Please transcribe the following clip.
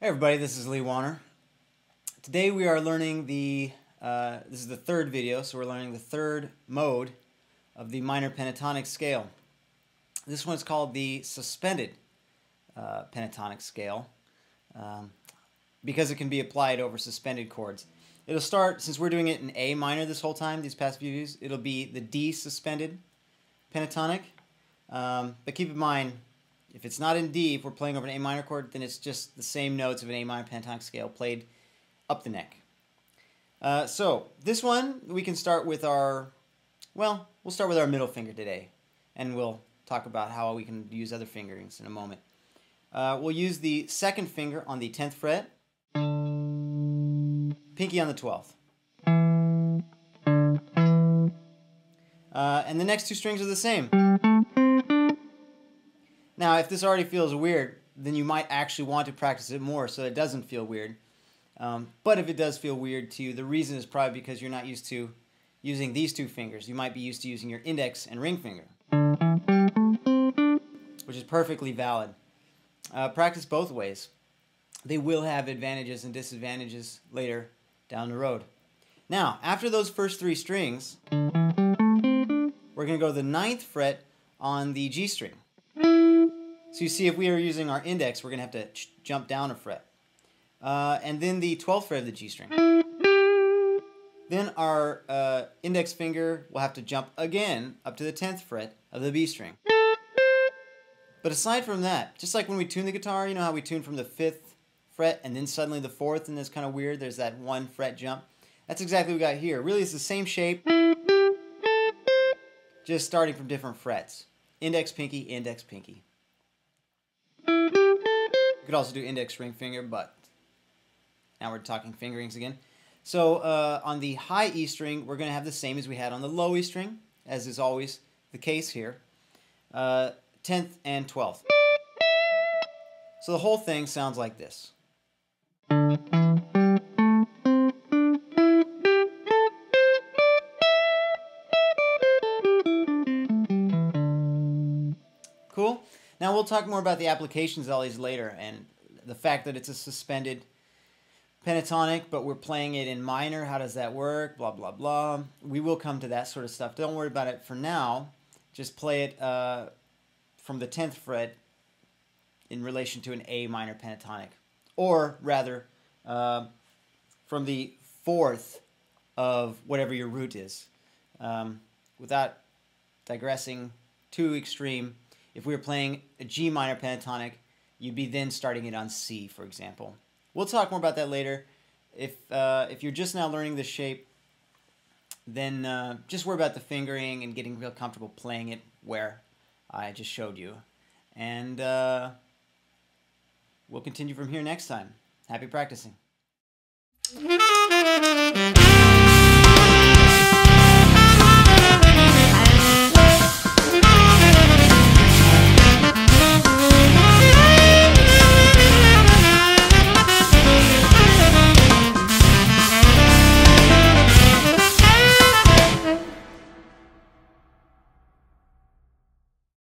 Hey everybody, this is Lee Wanner. Today we are learning this is the third video, so we're learning the third mode of the minor pentatonic scale. This one's called the suspended pentatonic scale because it can be applied over suspended chords. It'll start, since we're doing it in A minor this whole time, these past few views, it'll be the D suspended pentatonic. But keep in mind, if it's not in D, if we're playing over an A minor chord, then it's just the same notes of an A minor pentatonic scale played up the neck. So this one, we can start with we'll start with our middle finger today, and we'll talk about how we can use other fingerings in a moment. We'll use the second finger on the 10th fret, pinky on the 12th. And the next two strings are the same. Now, if this already feels weird, then you might actually want to practice it more so it doesn't feel weird. But if it does feel weird to you, the reason is probably because you're not used to using these two fingers. You might be used to using your index and ring finger, which is perfectly valid. Practice both ways. They will have advantages and disadvantages later down the road. Now, after those first three strings, we're going to go to the 9th fret on the G string. So you see, if we are using our index, we're going to have to jump down a fret. And then the 12th fret of the G string. Then our index finger will have to jump again up to the 10th fret of the B string. But aside from that, just like when we tune the guitar, you know how we tune from the 5th fret and then suddenly the 4th, and it's kind of weird, there's that 1 fret jump. That's exactly what we got here. Really, it's the same shape, just starting from different frets. Index, pinky, index, pinky. You could also do index, ring finger, but now we're talking fingerings again. So on the high E string, we're going to have the same as we had on the low E string, as is always the case here. 10th and 12th. So the whole thing sounds like this. Cool? Now we'll talk more about the applications of all these later, and the fact that it's a suspended pentatonic, but we're playing it in minor. How does that work? Blah, blah, blah. We will come to that sort of stuff. Don't worry about it for now. Just play it from the 10th fret in relation to an A minor pentatonic. Or rather, from the 4th of whatever your root is. Without digressing too extreme, if we were playing a G minor pentatonic, you'd be then starting it on C, for example. We'll talk more about that later. If you're just now learning the shape, then just worry about the fingering and getting real comfortable playing it where I just showed you. And we'll continue from here next time. Happy practicing.